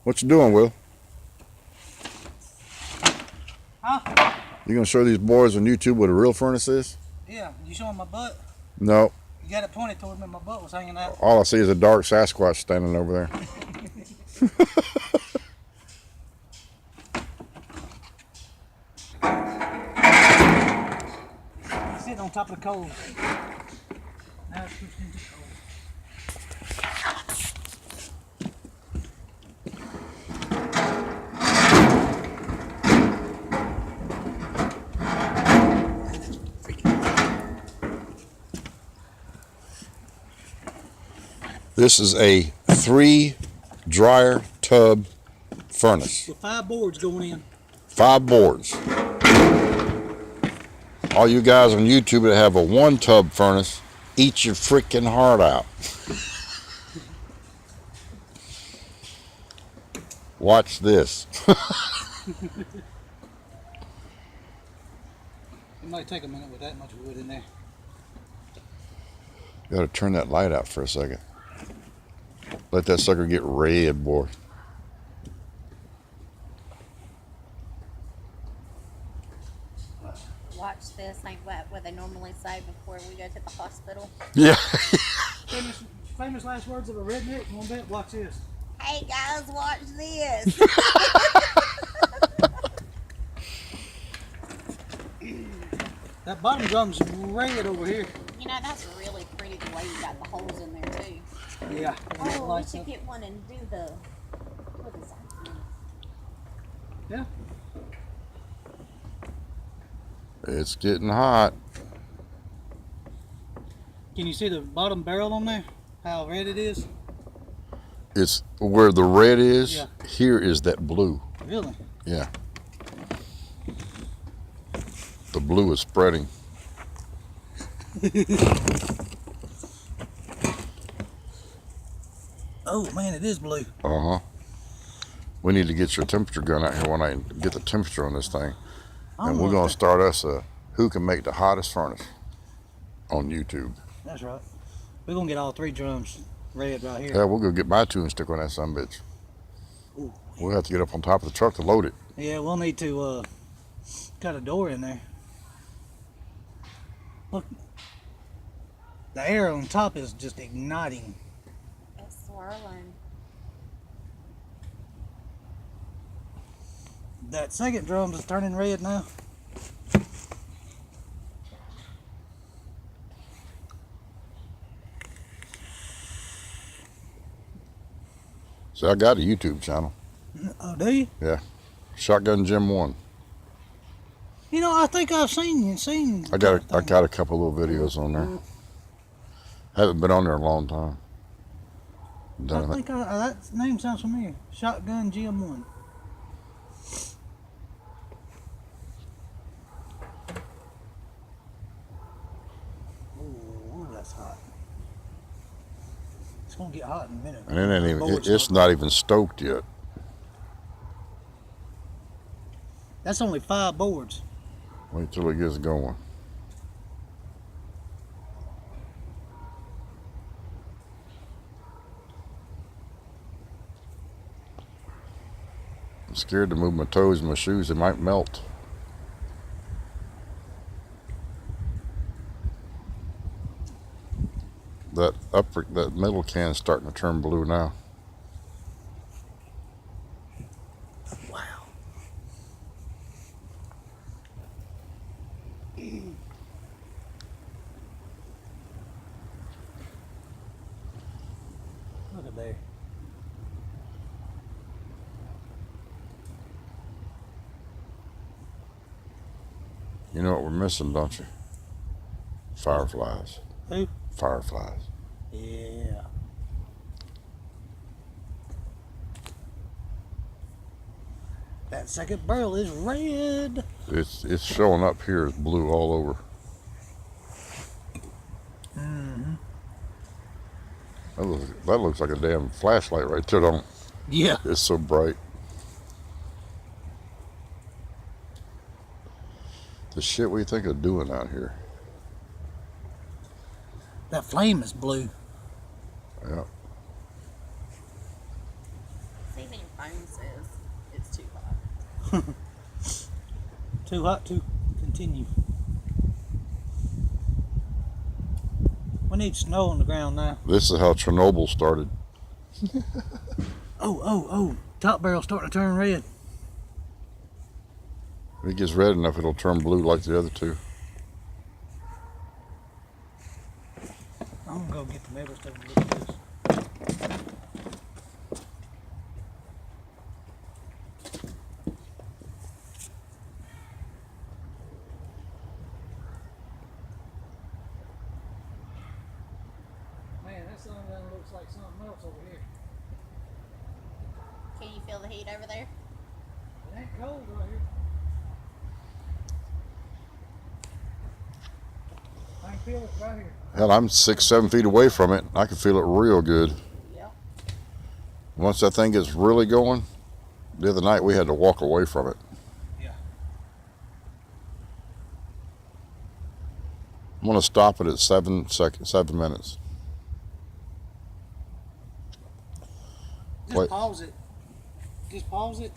What you doing, Will? Huh? You gonna show these boys on YouTube what a real furnace is? Yeah, you showing my butt? No. You got it pointed toward me, my butt was hanging out. All I see is a dark Sasquatch standing over there. Sitting on top of the coals. Now it's pushed into the coals. This is a 3 dryer tub furnace. With 5 boards going in. 5 boards. All you guys on YouTube that have a 1 tub furnace, eat your freaking heart out. Watch this. It might take a minute with that much wood in there. You gotta turn that light out for a second. Let that sucker get red, boy. Watch this, ain't what they normally say before we go to the hospital. Yeah. Famous last words of a redneck. One bet. Watch this. Hey guys, watch this. That bottom drum's red over here. You know, that's really pretty the way you got the holes in there too. Yeah. Oh, we should get one and do the, what is that? Yeah. It's getting hot. Can you see the bottom barrel on there? How red it is? It's where the red is. Yeah. Here is that blue. Really? Yeah. The blue is spreading. Oh man, it is blue. Uh-huh. We need to get your temperature gun out here one night and get the temperature on this thing. And we're going to start us a who can make the hottest furnace on YouTube. That's right. We're going to get all 3 drums red right here. Yeah, we'll go get my 2 and stick on that sumbitch. Ooh. We'll have to get up on top of the truck to load it. Yeah, we'll need to cut a door in there. Look, the air on top is just igniting. It's swirling. That second drum is turning red now. So I got a YouTube channel. Oh, do you? Yeah. Shotgun Jim 1. You know, I think I've seen. I got a couple little videos on there. Haven't been on there a long time. I think that name sounds familiar. Shotgun GM1. Ooh, that's hot. It's gonna get hot in a minute. And it ain't even. It's not even stoked yet. That's only 5 boards. Wait till it gets going. I'm scared to move my toes and my shoes. It might melt. That middle can is starting to turn blue now. Wow. Look at there. You know what we're missing, don't you? Fireflies. Who? Fireflies. Yeah. That second barrel is red. It's showing up here as blue all over. Mm-hmm. That looks like a damn flashlight right there, don't it? Yeah. It's so bright. The shit we think of doing out here. That flame is blue. Yeah. See if you can times is it's too hot. Too hot to continue. We need snow on the ground now. This is how Chernobyl started. Oh. Top barrel's starting to turn red. If it gets red enough, it'll turn blue like the other two. I'm gonna go get the metal stuff and look at this. Man, that sun gun looks like something else over here. Can you feel the heat over there? It ain't cold right here. I can feel it right here. Hell, I'm 6-7 feet away from it. I can feel it real good. Yep. Once that thing gets really going, the other night we had to walk away from it. Yeah. I'm gonna stop it at 7 minutes. Just Wait. pause it. Just pause it